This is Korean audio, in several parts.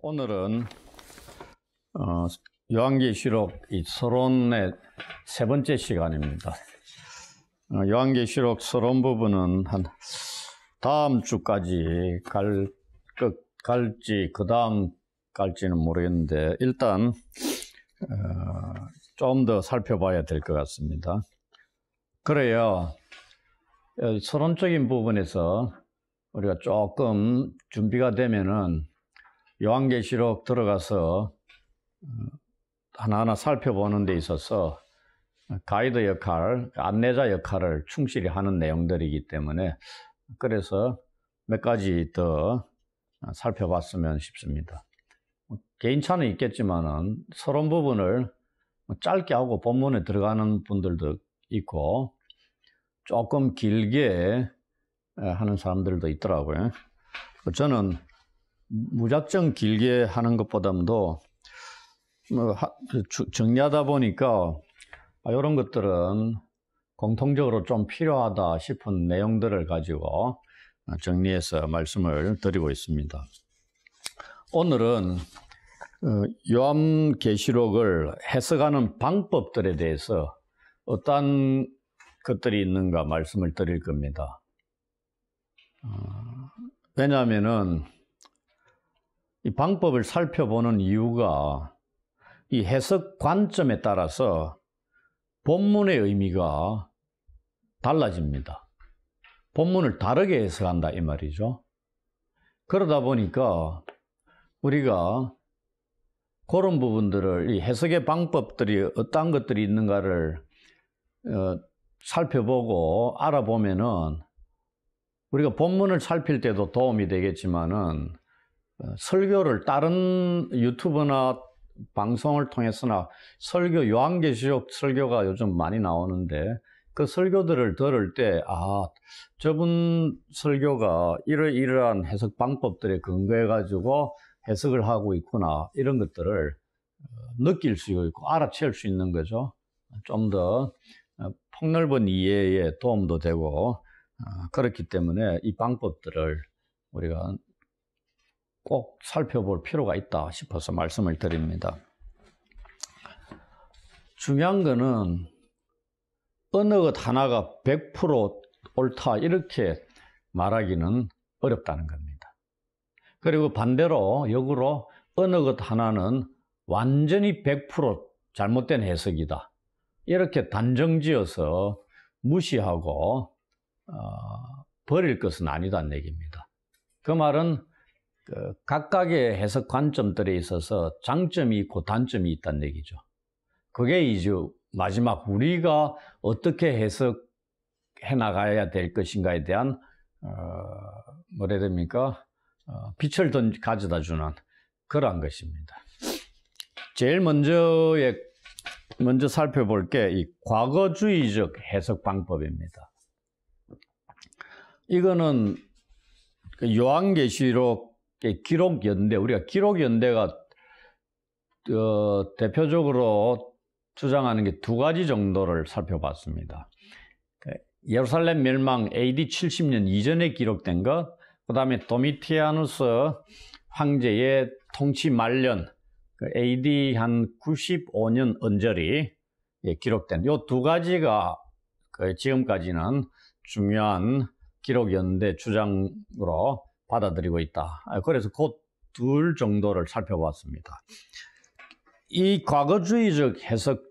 오늘은 요한계시록 이 서론의 세 번째 시간입니다. 요한계시록 서론 부분은 한 다음 주까지 갈지 그 다음 갈지는 모르겠는데 일단 좀 더 살펴봐야 될 것 같습니다. 그래야 서론적인 부분에서 우리가 조금 준비가 되면은 요한계시록 들어가서 하나하나 살펴보는 데 있어서 가이드 역할, 안내자 역할을 충실히 하는 내용들이기 때문에 그래서 몇 가지 더 살펴봤으면 싶습니다. 개인차는 있겠지만은 서론 부분을 짧게 하고 본문에 들어가는 분들도 있고 조금 길게 하는 사람들도 있더라고요. 저는 무작정 길게 하는 것보다도 정리하다 보니까 이런 것들은 공통적으로 좀 필요하다 싶은 내용들을 가지고 정리해서 말씀을 드리고 있습니다. 오늘은 요한계시록을 해석하는 방법들에 대해서 어떤 것들이 있는가 말씀을 드릴 겁니다. 왜냐하면은 이 방법을 살펴보는 이유가 이 해석 관점에 따라서 본문의 의미가 달라집니다. 본문을 다르게 해석한다 이 말이죠. 그러다 보니까 우리가 그런 부분들을 이 해석의 방법들이 어떤 것들이 있는가를 살펴보고 알아보면은 우리가 본문을 살필 때도 도움이 되겠지만은 설교를 다른 유튜브나 방송을 통해서나 설교, 요한계시록 설교가 요즘 많이 나오는데 그 설교들을 들을 때 저분 설교가 이러이러한 해석 방법들에 근거해가지고 해석을 하고 있구나 이런 것들을 느낄 수 있고 알아챌 수 있는 거죠. 좀 더 폭넓은 이해에 도움도 되고 그렇기 때문에 이 방법들을 우리가 꼭 살펴볼 필요가 있다 싶어서 말씀을 드립니다. 중요한 거는 어느 것 하나가 100% 옳다 이렇게 말하기는 어렵다는 겁니다. 그리고 반대로 역으로 어느 것 하나는 완전히 100% 잘못된 해석이다 이렇게 단정지어서 무시하고 버릴 것은 아니다는 얘기입니다. 그 말은 각각의 해석 관점들에 있어서 장점이 있고 단점이 있다는 얘기죠. 그게 이제 마지막 우리가 어떻게 해석해 나가야 될 것인가에 대한 뭐라 해야 됩니까? 빛을 가져다 주는 그러한 것입니다. 제일 먼저 살펴볼 게 이 과거주의적 해석 방법입니다. 이거는 요한계시록 기록연대, 우리가 기록연대가 대표적으로 주장하는 게 두 가지 정도를 살펴봤습니다. 예루살렘 멸망 AD 70년 이전에 기록된 것, 그 다음에 도미티아누스 황제의 통치 말년 AD 한 95년 언저리 기록된 이 두 가지가 지금까지는 중요한 기록연대 주장으로 받아들이고 있다. 그래서 그 둘 정도를 살펴봤습니다. 이 과거주의적 해석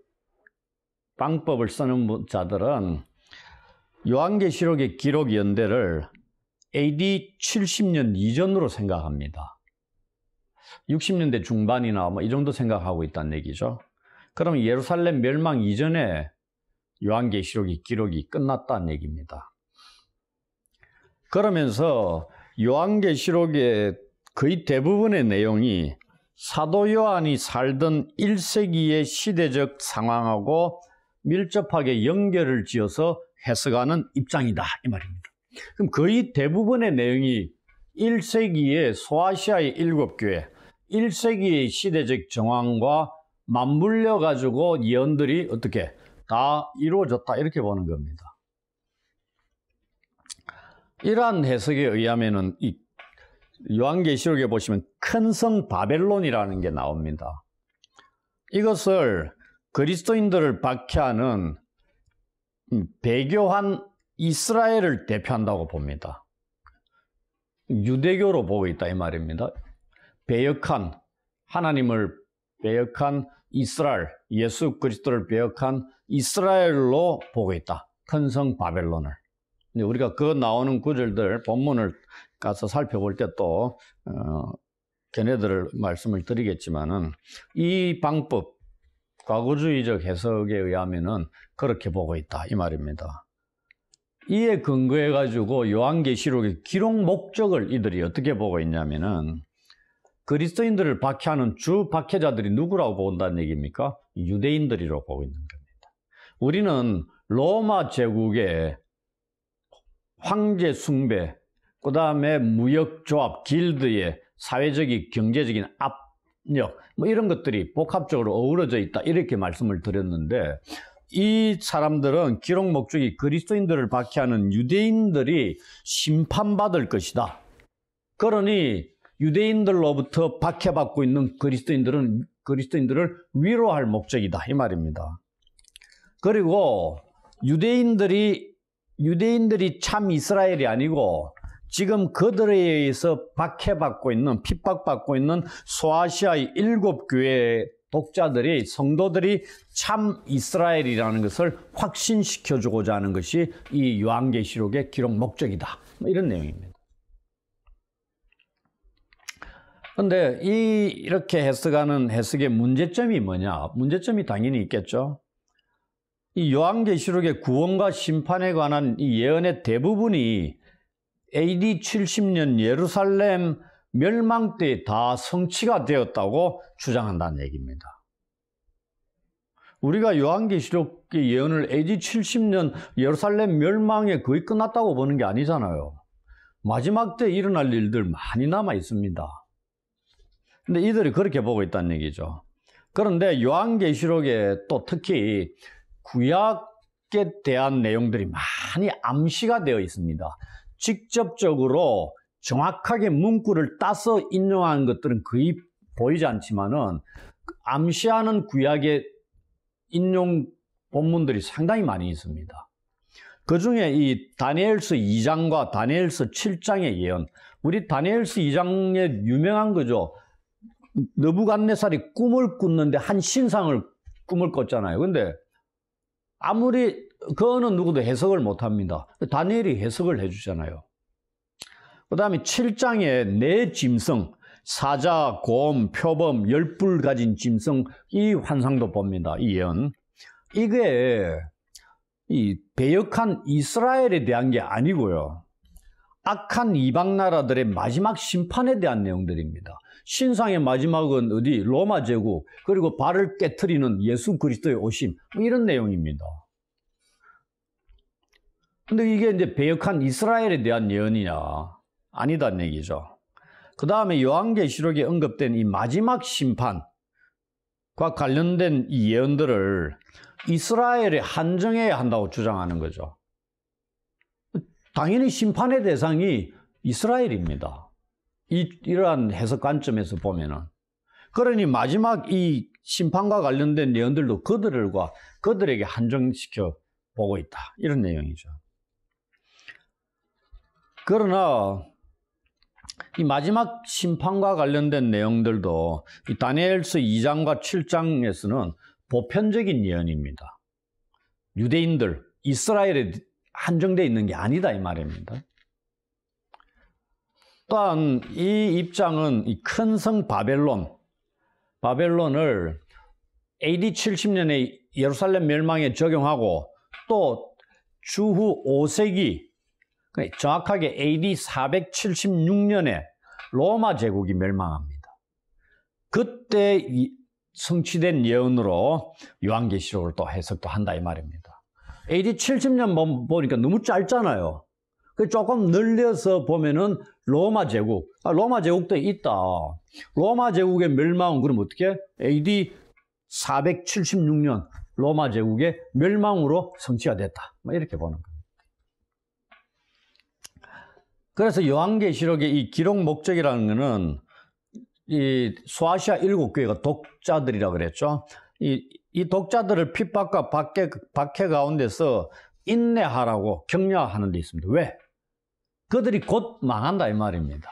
방법을 쓰는 자들은 요한계시록의 기록 연대를 AD 70년 이전으로 생각합니다. 60년대 중반이나 이 정도 생각하고 있다는 얘기죠. 그럼 예루살렘 멸망 이전에 요한계시록의 기록이 끝났다는 얘기입니다. 그러면서 요한계시록의 거의 대부분의 내용이 사도 요한이 살던 1세기의 시대적 상황하고 밀접하게 연결을 지어서 해석하는 입장이다 이 말입니다. 그럼 거의 대부분의 내용이 1세기의 소아시아의 7교회, 1세기의 시대적 정황과 맞물려 가지고 예언들이 어떻게 다 이루어졌다 이렇게 보는 겁니다. 이러한 해석에 의하면은 요한계시록에 보시면 큰 성 바벨론이라는 게 나옵니다. 이것을 그리스도인들을 박해하는 배교한 이스라엘을 대표한다고 봅니다. 유대교로 보고 있다 이 말입니다. 배역한 하나님을 배역한 이스라엘, 예수 그리스도를 배역한 이스라엘로 보고 있다. 큰 성 바벨론을. 근데 우리가 그 나오는 구절들 본문을 가서 살펴볼 때 또 걔네들을 말씀을 드리겠지만은 이 방법 과거주의적 해석에 의하면은 그렇게 보고 있다 이 말입니다. 이에 근거해 가지고 요한계시록의 기록 목적을 이들이 어떻게 보고 있냐면은 그리스도인들을 박해하는 주 박해자들이 누구라고 본다는 얘기입니까? 유대인들이라고 보고 있는 겁니다. 우리는 로마 제국의 황제 숭배, 그 다음에 무역조합, 길드의 사회적인, 경제적인 압력, 뭐 이런 것들이 복합적으로 어우러져 있다. 이렇게 말씀을 드렸는데, 이 사람들은 기록 목적이 그리스도인들을 박해하는 유대인들이 심판받을 것이다. 그러니 유대인들로부터 박해받고 있는 그리스도인들을 위로할 목적이다. 이 말입니다. 그리고 유대인들이 참 이스라엘이 아니고 지금 그들에 의해서 박해받고 있는, 핍박받고 있는 소아시아의 7교회의 독자들이, 성도들이 참 이스라엘이라는 것을 확신시켜주고자 하는 것이 이 요한계시록의 기록 목적이다. 이런 내용입니다. 그런데 이렇게 해석하는 해석의 문제점이 뭐냐? 문제점이 당연히 있겠죠. 이 요한계시록의 구원과 심판에 관한 이 예언의 대부분이 AD 70년 예루살렘 멸망 때 다 성취가 되었다고 주장한다는 얘기입니다. 우리가 요한계시록의 예언을 AD 70년 예루살렘 멸망에 거의 끝났다고 보는 게 아니잖아요. 마지막 때 일어날 일들 많이 남아 있습니다. 근데 이들이 그렇게 보고 있다는 얘기죠. 그런데 요한계시록에 또 특히 구약에 대한 내용들이 많이 암시가 되어 있습니다. 직접적으로 정확하게 문구를 따서 인용한 것들은 거의 보이지 않지만은 암시하는 구약의 인용 본문들이 상당히 많이 있습니다. 그 중에 이 다니엘서 2장과 다니엘서 7장의 예언, 우리 다니엘서 2장에 유명한 거죠. 느부갓네살이 꿈을 꿨는데 한 신상을 꿈을 꿨잖아요. 근데 아무리 그 어느 누구도 해석을 못합니다. 다니엘이 해석을 해주잖아요. 그 다음에 7장에 네 짐승, 사자, 곰, 표범, 10불 가진 짐승, 이 환상도 봅니다. 이 예언. 이게 이 배역한 이스라엘에 대한 게 아니고요. 악한 이방 나라들의 마지막 심판에 대한 내용들입니다. 신상의 마지막은 어디? 로마 제국, 그리고 발을 깨트리는 예수 그리스도의 오심, 이런 내용입니다. 근데 이게 이제 배역한 이스라엘에 대한 예언이냐? 아니다는 얘기죠. 그 다음에 요한계시록에 언급된 이 마지막 심판과 관련된 이 예언들을 이스라엘에 한정해야 한다고 주장하는 거죠. 당연히 심판의 대상이 이스라엘입니다. 이러한 해석 관점에서 보면은. 그러니 마지막 이 심판과 관련된 예언들도 그들에게 한정시켜 보고 있다. 이런 내용이죠. 그러나 이 마지막 심판과 관련된 내용들도 이 다니엘서 2장과 7장에서는 보편적인 예언입니다. 유대인들, 이스라엘에 한정되어 있는 게 아니다 이 말입니다. 또한 이 입장은 이 큰 성 바벨론을 AD 70년에 예루살렘 멸망에 적용하고 또 주후 5세기 정확하게 AD 476년에 로마 제국이 멸망합니다. 그때 성취된 예언으로 요한계시록을 또 해석도 한다 이 말입니다. AD 70년 보니까 너무 짧잖아요. 조금 늘려서 보면은 로마 제국도 있다. 로마 제국의 멸망은 그럼 어떻게? AD 476년 로마 제국의 멸망으로 성취가 됐다. 이렇게 보는 겁니다. 그래서 요한계시록의 이 기록 목적이라는 것은 이 소아시아 7교회가 독자들이라 그랬죠. 이 독자들을 핍박과 박해 가운데서 인내하라고 격려하는 데 있습니다. 왜? 그들이 곧 망한다 이 말입니다.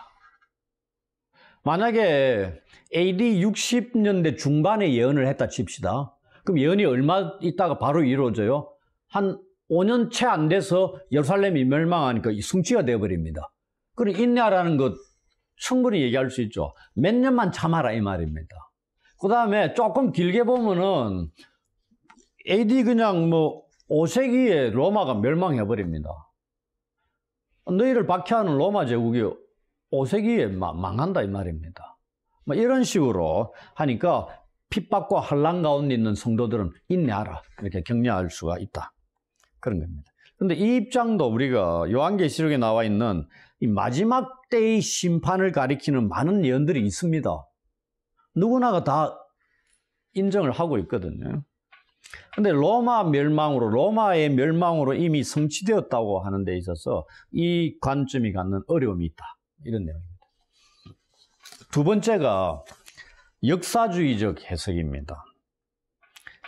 만약에 AD 60년대 중반에 예언을 했다 칩시다. 그럼 예언이 얼마 있다가 바로 이루어져요? 한 5년 채 안 돼서 예루살렘이 멸망하니까 성취가 되어버립니다. 그럼 인내하라는 것 충분히 얘기할 수 있죠. 몇 년만 참아라 이 말입니다. 그 다음에 조금 길게 보면은 AD 그냥 뭐 5세기에 로마가 멸망해버립니다. 너희를 박해하는 로마 제국이 5세기에 망한다 이 말입니다. 뭐 이런 식으로 하니까 핍박과 환난 가운데 있는 성도들은 인내하라 이렇게 격려할 수가 있다. 그런 겁니다. 그런데 이 입장도 우리가 요한계시록에 나와 있는 이 마지막 때의 심판을 가리키는 많은 예언들이 있습니다. 누구나가 다 인정을 하고 있거든요. 근데 로마의 멸망으로 이미 성취되었다고 하는 데 있어서 이 관점이 갖는 어려움이 있다. 이런 내용입니다. 두 번째가 역사주의적 해석입니다.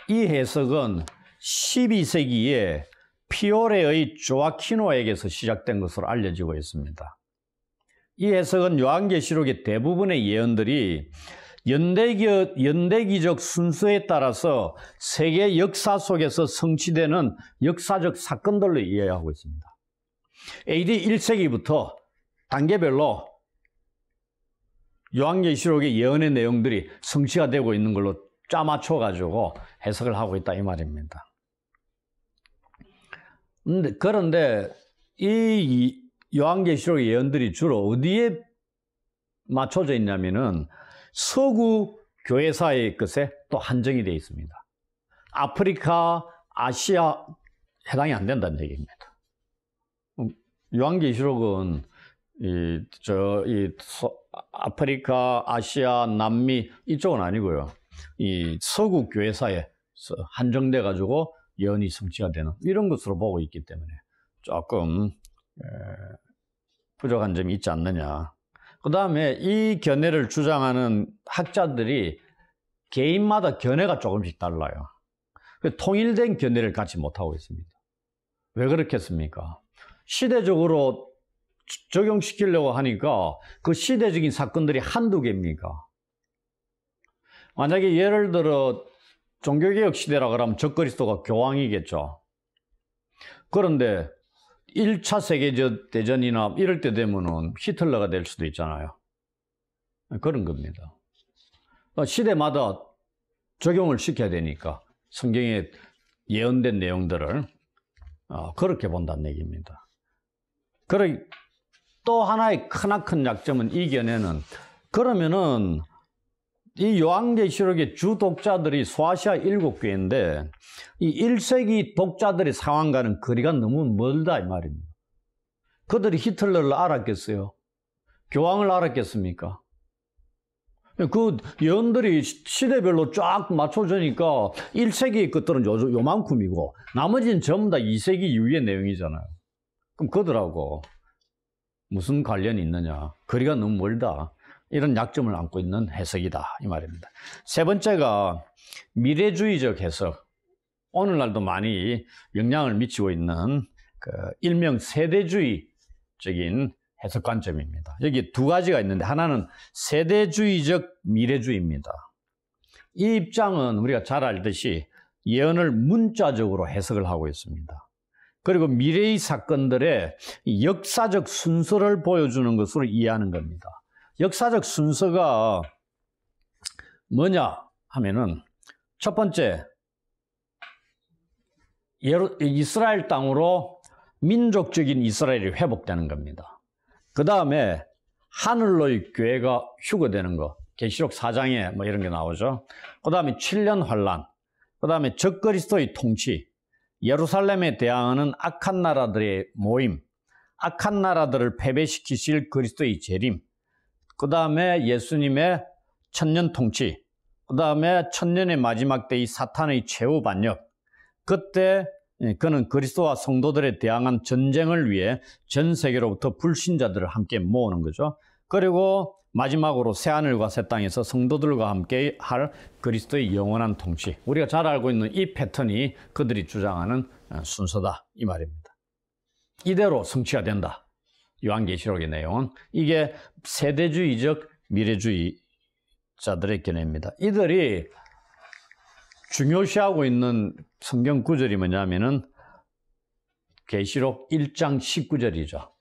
이 해석은 12세기에 피오레의 조아키노에게서 시작된 것으로 알려지고 있습니다. 이 해석은 요한계시록의 대부분의 예언들이 연대기적 순서에 따라서 세계 역사 속에서 성취되는 역사적 사건들로 이해하고 있습니다. AD 1세기부터 단계별로 요한계시록의 예언의 내용들이 성취가 되고 있는 걸로 짜맞춰가지고 해석을 하고 있다 이 말입니다. 그런데 이 요한계시록의 예언들이 주로 어디에 맞춰져 있냐면은 서구 교회사의 것에 또 한정이 되어 있습니다. 아프리카, 아시아 해당이 안 된다는 얘기입니다. 요한계시록은 아프리카, 아시아, 남미 이쪽은 아니고요. 이 서구 교회사에 한정돼 가지고 예언이 성취가 되는 이런 것으로 보고 있기 때문에 조금 부족한 점이 있지 않느냐. 그 다음에 이 견해를 주장하는 학자들이 개인마다 견해가 조금씩 달라요. 통일된 견해를 갖지 못하고 있습니다. 왜 그렇겠습니까? 시대적으로 적용시키려고 하니까 그 시대적인 사건들이 한두 개입니까? 만약에 예를 들어 종교개혁 시대라 그러면 적그리스도가 교황이겠죠. 그런데 1차 세계대전이나 이럴 때 되면은 히틀러가 될 수도 있잖아요. 그런 겁니다. 시대마다 적용을 시켜야 되니까 성경에 예언된 내용들을 그렇게 본다는 얘기입니다. 그리고 또 하나의 크나큰 약점은 이 견해는 그러면은 이 요한계시록의 주 독자들이 소아시아 7교회인데 이 1세기 독자들의 상황과는 거리가 너무 멀다 이 말입니다. 그들이 히틀러를 알았겠어요? 교황을 알았겠습니까? 그 예언들이 시대별로 쫙 맞춰주니까 1세기의 것들은 요만큼이고 나머지는 전부 다 2세기 이후의 내용이잖아요. 그럼 그들하고 무슨 관련이 있느냐? 거리가 너무 멀다. 이런 약점을 안고 있는 해석이다 이 말입니다. 세 번째가 미래주의적 해석. 오늘날도 많이 영향을 미치고 있는 일명 세대주의적인 해석 관점입니다. 여기 두 가지가 있는데 하나는 세대주의적 미래주의입니다. 이 입장은 우리가 잘 알듯이 예언을 문자적으로 해석을 하고 있습니다. 그리고 미래의 사건들의 역사적 순서를 보여주는 것으로 이해하는 겁니다. 역사적 순서가 뭐냐 하면은 첫 번째 이스라엘 땅으로 민족적인 이스라엘이 회복되는 겁니다. 그 다음에 하늘로의 교회가 휴거되는 거 계시록 4장에 뭐 이런 게 나오죠. 그 다음에 7년 환란, 그 다음에 적그리스도의 통치, 예루살렘에 대항하는 악한 나라들의 모임, 악한 나라들을 패배시키실 그리스도의 재림, 그 다음에 예수님의 천년 통치, 그 다음에 천년의 마지막 때의 사탄의 최후 반역, 그때 그는 그리스도와 성도들에 대항한 전쟁을 위해 전 세계로부터 불신자들을 함께 모으는 거죠. 그리고 마지막으로 새하늘과 새 땅에서 성도들과 함께 할 그리스도의 영원한 통치. 우리가 잘 알고 있는 이 패턴이 그들이 주장하는 순서다 이 말입니다. 이대로 성취가 된다. 요한계시록의 내용은 이게 세대주의적 미래주의자들의 견해입니다. 이들이 중요시하고 있는 성경 구절이 뭐냐면은 계시록 1장 19절이죠.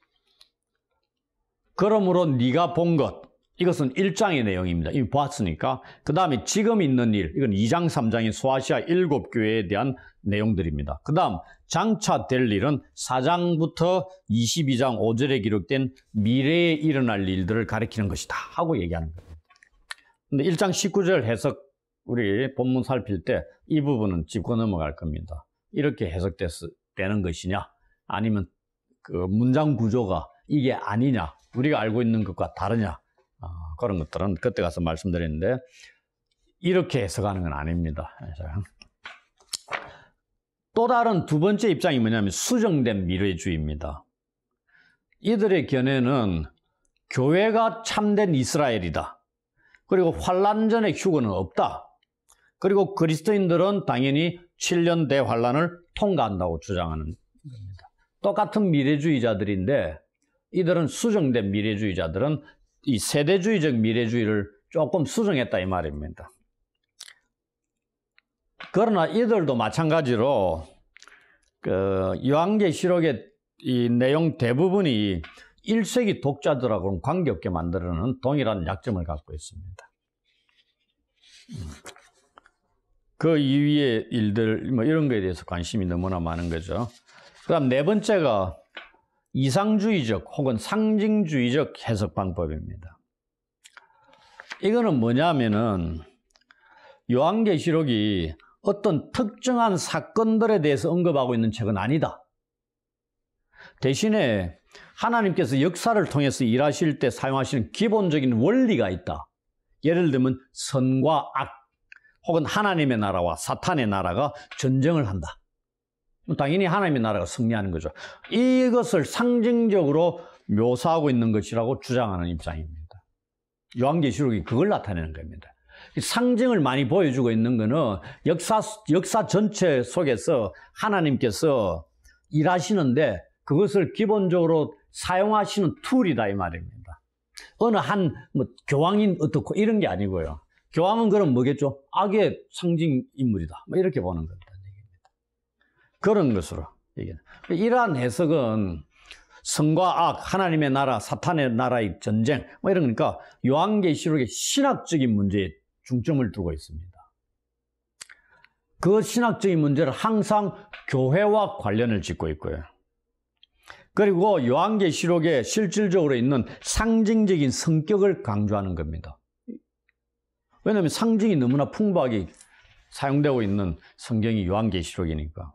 그러므로 네가 본 것, 이것은 1장의 내용입니다. 이미 보았으니까. 그 다음에 지금 있는 일, 이건 2장 3장의 소아시아 7교회에 대한 내용들입니다. 그 다음 장차 될 일은 4장부터 22장 5절에 기록된 미래에 일어날 일들을 가리키는 것이다 하고 얘기하는 겁니다. 근데 1장 19절 해석 우리 본문 살필 때 이 부분은 짚고 넘어갈 겁니다. 이렇게 해석되는 것이냐 아니면 그 문장 구조가 이게 아니냐 우리가 알고 있는 것과 다르냐 그런 것들은 그때 가서 말씀드렸는데 이렇게 해석하는 건 아닙니다. 또 다른 두 번째 입장이 뭐냐면 수정된 미래주의입니다. 이들의 견해는 교회가 참된 이스라엘이다. 그리고 환란 전의 휴거는 없다. 그리고 그리스도인들은 당연히 7년 대환란을 통과한다고 주장하는 겁니다. 똑같은 미래주의자들인데 이들은 수정된 미래주의자들은 이 세대주의적 미래주의를 조금 수정했다 이 말입니다. 그러나 이들도 마찬가지로 그 요한계시록의 이 내용 대부분이 1세기 독자들하고는 관계없게 만들어내는 동일한 약점을 갖고 있습니다. 그 이후의 일들 뭐 이런 거에 대해서 관심이 너무나 많은 거죠. 그다음 네 번째가 이상주의적 혹은 상징주의적 해석 방법입니다. 이거는 뭐냐면은 요한계시록이 어떤 특정한 사건들에 대해서 언급하고 있는 책은 아니다. 대신에 하나님께서 역사를 통해서 일하실 때 사용하시는 기본적인 원리가 있다. 예를 들면 선과 악 혹은 하나님의 나라와 사탄의 나라가 전쟁을 한다. 당연히 하나님의 나라가 승리하는 거죠. 이것을 상징적으로 묘사하고 있는 것이라고 주장하는 입장입니다. 요한계시록이 그걸 나타내는 겁니다. 상징을 많이 보여주고 있는 것은 역사 전체 속에서 하나님께서 일하시는데 그것을 기본적으로 사용하시는 툴이다 이 말입니다. 어느 한 교황인 어떻고 이런 게 아니고요. 교황은 그럼 뭐겠죠? 악의 상징 인물이다. 뭐 이렇게 보는 겁니다. 그런 것으로 얘기해요. 이러한 해석은 성과 악, 하나님의 나라, 사탄의 나라의 전쟁 뭐 이런 거니까 요한계시록의 신학적인 문제에 중점을 두고 있습니다. 그 신학적인 문제를 항상 교회와 관련을 짓고 있고요. 그리고 요한계시록에 실질적으로 있는 상징적인 성격을 강조하는 겁니다. 왜냐하면 상징이 너무나 풍부하게 사용되고 있는 성경이 요한계시록이니까.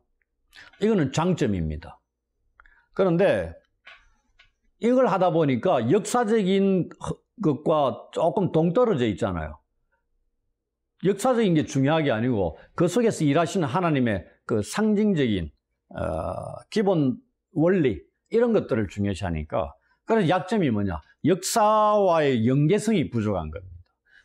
이거는 장점입니다. 그런데 이걸 하다 보니까 역사적인 것과 조금 동떨어져 있잖아요. 역사적인 게 중요한 게 아니고 그 속에서 일하시는 하나님의 그 상징적인 기본 원리 이런 것들을 중요시하니까 그래서 약점이 뭐냐? 역사와의 연계성이 부족한 겁니다.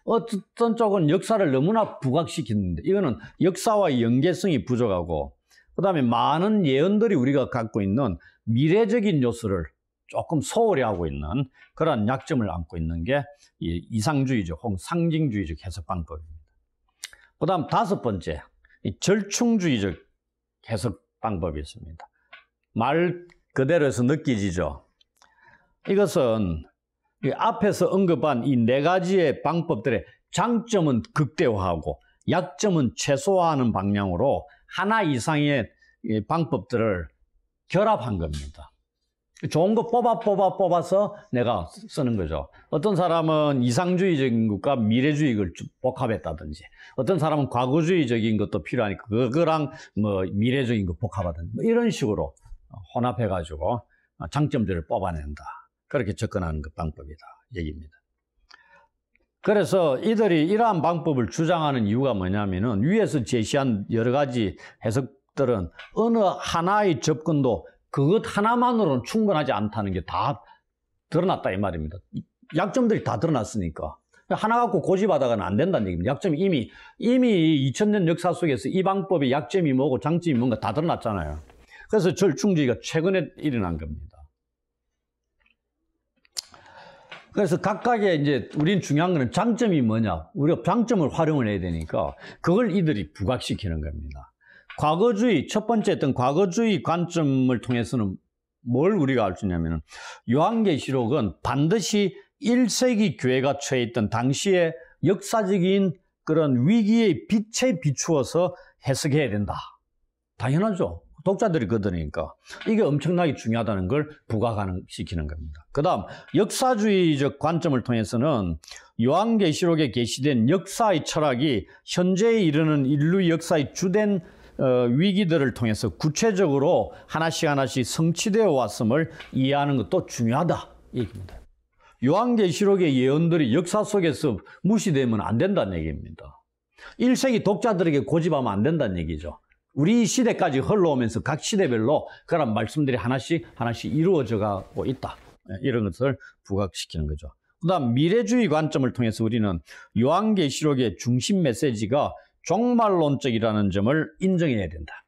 어떤 쪽은 역사를 너무나 부각시키는데 이거는 역사와의 연계성이 부족하고 그 다음에 많은 예언들이 우리가 갖고 있는 미래적인 요소를 조금 소홀히 하고 있는 그런 약점을 안고 있는 게 이상주의적 혹은 상징주의적 해석 방법입니다. 그 다음 다섯 번째, 절충주의적 해석 방법이 있습니다. 말 그대로 해서 느껴지죠. 이것은 앞에서 언급한 이 네 가지의 방법들의 장점은 극대화하고 약점은 최소화하는 방향으로 하나 이상의 방법들을 결합한 겁니다. 좋은 거 뽑아서 내가 쓰는 거죠. 어떤 사람은 이상주의적인 것과 미래주의를 복합했다든지, 어떤 사람은 과거주의적인 것도 필요하니까 그거랑 뭐 미래적인 거 복합하든지, 뭐 이런 식으로 혼합해가지고 장점들을 뽑아낸다. 그렇게 접근하는 그 방법이다. 얘기입니다. 그래서 이들이 이러한 방법을 주장하는 이유가 뭐냐면은 위에서 제시한 여러 가지 해석 과학들은 어느 하나의 접근도 그것 하나만으로는 충분하지 않다는 게 다 드러났다 이 말입니다. 약점들이 다 드러났으니까. 하나 갖고 고집하다가는 안 된다는 얘기입니다. 약점이 이미 2000년 역사 속에서 이 방법의 약점이 뭐고 장점이 뭔가 다 드러났잖아요. 그래서 절충주의가 최근에 일어난 겁니다. 그래서 각각의 이제 우린 중요한 거는 장점이 뭐냐. 우리가 장점을 활용을 해야 되니까 그걸 이들이 부각시키는 겁니다. 과거주의, 첫 번째 했던 과거주의 관점을 통해서는 뭘 우리가 알 수 있냐면 요한계시록은 반드시 1세기 교회가 처해 있던 당시의 역사적인 그런 위기의 빛에 비추어서 해석해야 된다. 당연하죠. 독자들이 그러니까 이게 엄청나게 중요하다는 걸 부각시키는 겁니다. 그 다음 역사주의적 관점을 통해서는 요한계시록에 게시된 역사의 철학이 현재에 이르는 인류 역사의 주된 위기들을 통해서 구체적으로 하나씩 성취되어 왔음을 이해하는 것도 중요하다 이 얘기입니다. 요한계시록의 예언들이 역사 속에서 무시되면 안 된다는 얘기입니다. 1세기 독자들에게 고집하면 안 된다는 얘기죠. 우리 시대까지 흘러오면서 각 시대별로 그런 말씀들이 하나씩 이루어져 가고 있다. 이런 것을 부각시키는 거죠. 그 다음 미래주의 관점을 통해서 우리는 요한계시록의 중심 메시지가 종말론적이라는 점을 인정해야 된다.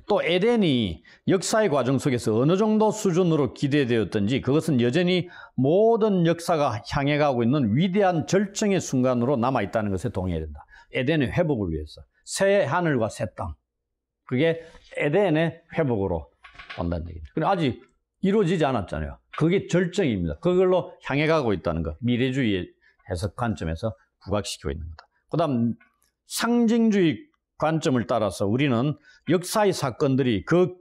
또 에덴이 역사의 과정 속에서 어느 정도 수준으로 기대되었던지 그것은 여전히 모든 역사가 향해 가고 있는 위대한 절정의 순간으로 남아있다는 것에 동의해야 된다. 에덴의 회복을 위해서. 새 하늘과 새 땅. 그게 에덴의 회복으로 온다는 얘기입니다. 근데 아직 이루어지지 않았잖아요. 그게 절정입니다. 그걸로 향해 가고 있다는 것. 미래주의의 해석 관점에서 부각시키고 있는 거다. 그 다음 상징주의 관점을 따라서 우리는 역사의 사건들이 그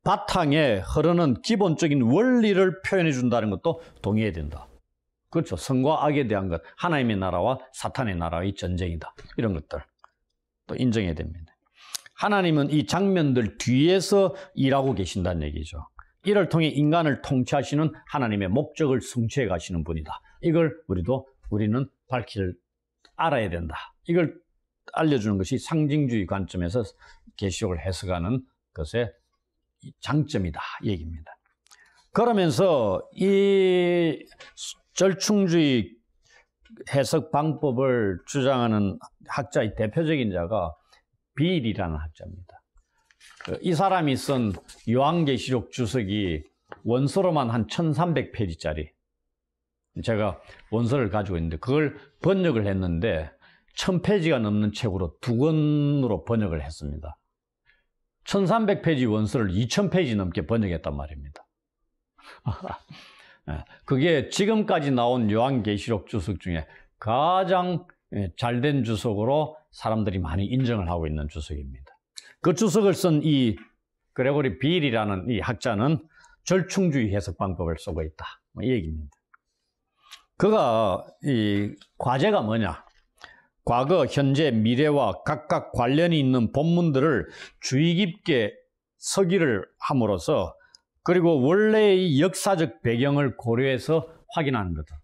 바탕에 흐르는 기본적인 원리를 표현해 준다는 것도 동의해야 된다. 그렇죠. 선과 악에 대한 것, 하나님의 나라와 사탄의 나라의 전쟁이다. 이런 것들 또 인정해야 됩니다. 하나님은 이 장면들 뒤에서 일하고 계신다는 얘기죠. 이를 통해 인간을 통치하시는 하나님의 목적을 성취해 가시는 분이다. 이걸 우리는 알아야 된다. 이걸 알려주는 것이 상징주의 관점에서 계시록을 해석하는 것의 장점이다 이 얘기입니다. 그러면서 이 절충주의 해석 방법을 주장하는 학자의 대표적인 자가 빌이라는 학자입니다. 이 사람이 쓴 요한계시록 주석이 원서로만 한 1300페이지짜리 제가 원서를 가지고 있는데 그걸 번역을 했는데 1000페이지가 넘는 책으로 2권으로 번역을 했습니다. 1300페이지 원서를 2000페이지 넘게 번역했단 말입니다. 그게 지금까지 나온 요한계시록 주석 중에 가장 잘된 주석으로 사람들이 많이 인정을 하고 있는 주석입니다. 그 주석을 쓴 이 그레고리 빌이라는 이 학자는 절충주의 해석 방법을 쓰고 있다. 이 얘기입니다. 그가 이 과제가 뭐냐? 과거, 현재, 미래와 각각 관련이 있는 본문들을 주의 깊게 서기를 함으로써 그리고 원래의 역사적 배경을 고려해서 확인하는 거다.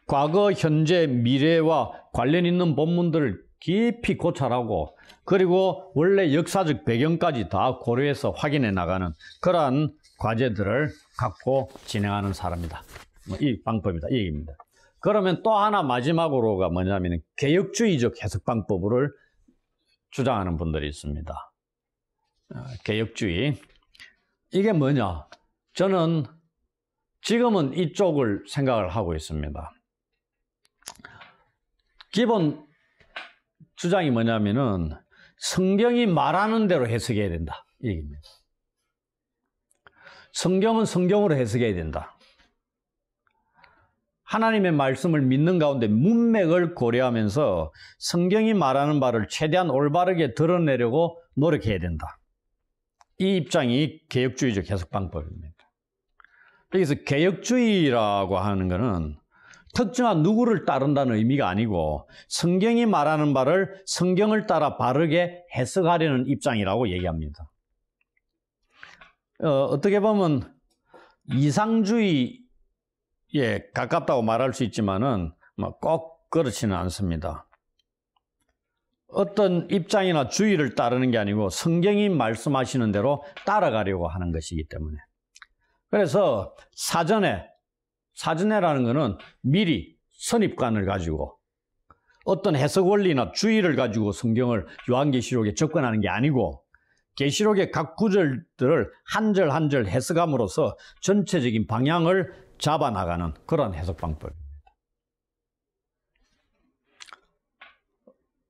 과거, 현재, 미래와 관련 있는 본문들을 깊이 고찰하고 그리고 원래 역사적 배경까지 다 고려해서 확인해 나가는 그러한 과제들을 갖고 진행하는 사람이다. 이 방법이다. 이 얘기입니다. 그러면 또 하나 마지막으로가 뭐냐면 개혁주의적 해석 방법을 주장하는 분들이 있습니다. 개혁주의. 이게 뭐냐? 저는 지금은 이쪽을 생각을 하고 있습니다. 기본 주장이 뭐냐면은 성경이 말하는 대로 해석해야 된다. 이 얘기입니다. 성경은 성경으로 해석해야 된다. 하나님의 말씀을 믿는 가운데 문맥을 고려하면서 성경이 말하는 바를 최대한 올바르게 드러내려고 노력해야 된다. 이 입장이 개혁주의적 해석 방법입니다. 여기서 개혁주의라고 하는 것은 특정한 누구를 따른다는 의미가 아니고 성경이 말하는 바를 성경을 따라 바르게 해석하려는 입장이라고 얘기합니다. 어떻게 보면 이상주의에 가깝다고 말할 수 있지만은 꼭 그렇지는 않습니다. 어떤 입장이나 주의를 따르는 게 아니고 성경이 말씀하시는 대로 따라가려고 하는 것이기 때문에. 그래서 사전에라는 것은 미리 선입관을 가지고 어떤 해석 원리나 주의를 가지고 성경을 요한계시록에 접근하는 게 아니고 계시록의 각 구절들을 한 절 한 절 해석함으로써 전체적인 방향을 잡아나가는 그런 해석 방법입니다.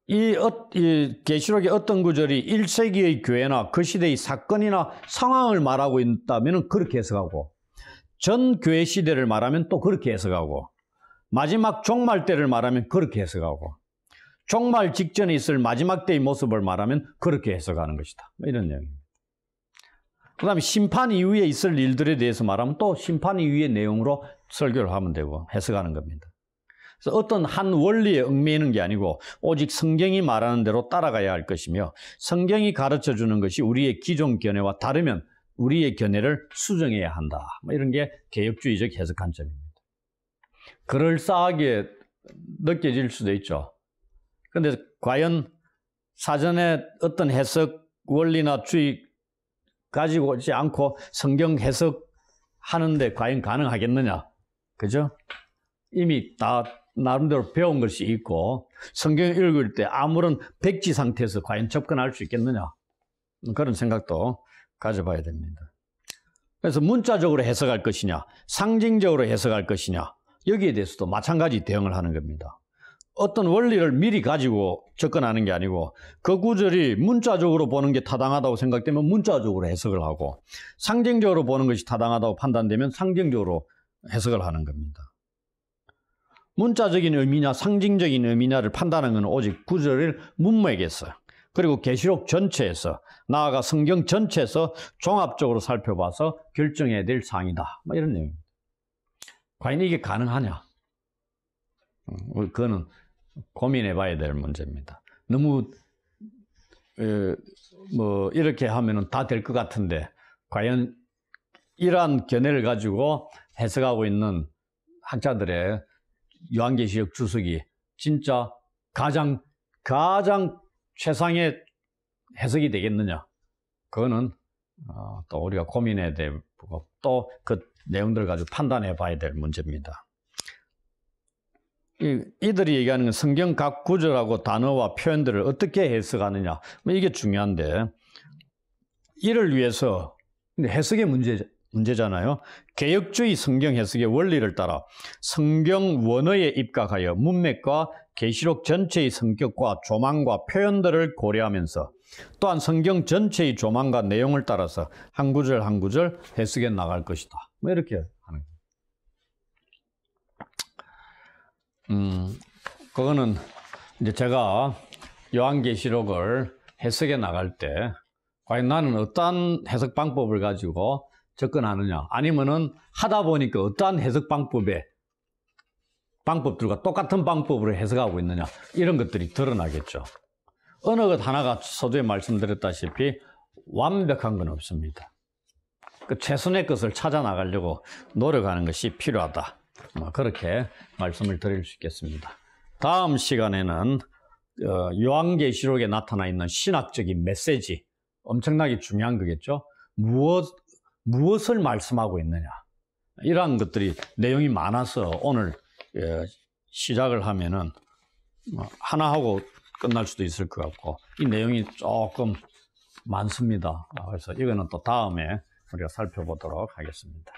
이 계시록의 어떤 구절이 1세기의 교회나 그 시대의 사건이나 상황을 말하고 있다면 그렇게 해석하고, 전 교회 시대를 말하면 또 그렇게 해석하고, 마지막 종말 때를 말하면 그렇게 해석하고, 종말 직전에 있을 마지막 때의 모습을 말하면 그렇게 해석하는 것이다. 이런 내용입니다. 그 다음에 심판 이후에 있을 일들에 대해서 말하면 또 심판 이후의 내용으로 설교를 하면 되고 해석하는 겁니다. 그래서 어떤 한 원리에 얽매이는 게 아니고 오직 성경이 말하는 대로 따라가야 할 것이며, 성경이 가르쳐주는 것이 우리의 기존 견해와 다르면 우리의 견해를 수정해야 한다. 이런 게 개혁주의적 해석 관점입니다. 그럴싸하게 느껴질 수도 있죠. 그런데 과연 사전에 어떤 해석 원리나 주의 가지고 오지 않고 성경 해석하는데 과연 가능하겠느냐? 그죠? 이미 다 나름대로 배운 것이 있고 성경 읽을 때 아무런 백지 상태에서 과연 접근할 수 있겠느냐? 그런 생각도 가져봐야 됩니다. 그래서 문자적으로 해석할 것이냐, 상징적으로 해석할 것이냐, 여기에 대해서도 마찬가지 대응을 하는 겁니다. 어떤 원리를 미리 가지고 접근하는 게 아니고 그 구절이 문자적으로 보는 게 타당하다고 생각되면 문자적으로 해석을 하고, 상징적으로 보는 것이 타당하다고 판단되면 상징적으로 해석을 하는 겁니다. 문자적인 의미냐 상징적인 의미냐를 판단하는 것은 오직 구절을 문맥에서, 그리고 계시록 전체에서, 나아가 성경 전체에서 종합적으로 살펴봐서 결정해야 될 사항이다. 이런 내용입니다. 과연 이게 가능하냐? 그거는 고민해 봐야 될 문제입니다. 너무 이렇게 하면은 다 될 것 같은데 과연 이러한 견해를 가지고 해석하고 있는 학자들의 요한계시록 주석이 진짜 가장 최상의 해석이 되겠느냐? 그거는 또 우리가 고민해야 되고 또 그 내용들을 가지고 판단해 봐야 될 문제입니다. 이들이 얘기하는 건 성경 각 구절하고 단어와 표현들을 어떻게 해석하느냐, 이게 중요한데, 이를 위해서 해석의 문제잖아요. 개혁주의 성경 해석의 원리를 따라 성경 원어에 입각하여 문맥과 계시록 전체의 성격과 조망과 표현들을 고려하면서 또한 성경 전체의 조망과 내용을 따라서 한 구절 한 구절 해석해 나갈 것이다. 이렇게 하는 거예요. 그거는 이제 제가 요한계시록을 해석해 나갈 때 과연 나는 어떠한 해석 방법을 가지고 접근하느냐, 아니면은 하다 보니까 어떠한 해석 방법들과 똑같은 방법으로 해석하고 있느냐, 이런 것들이 드러나겠죠. 어느 것 하나가 서두에 말씀드렸다시피 완벽한 건 없습니다. 그 최선의 것을 찾아 나가려고 노력하는 것이 필요하다. 그렇게 말씀을 드릴 수 있겠습니다. 다음 시간에는 요한계시록에 나타나 있는 신학적인 메시지, 엄청나게 중요한 거겠죠. 무엇을 말씀하고 있느냐, 이러한 것들이 내용이 많아서 오늘 시작을 하면은 하나 하고 끝날 수도 있을 것 같고, 이 내용이 조금 많습니다. 그래서 이거는 또 다음에 우리가 살펴보도록 하겠습니다.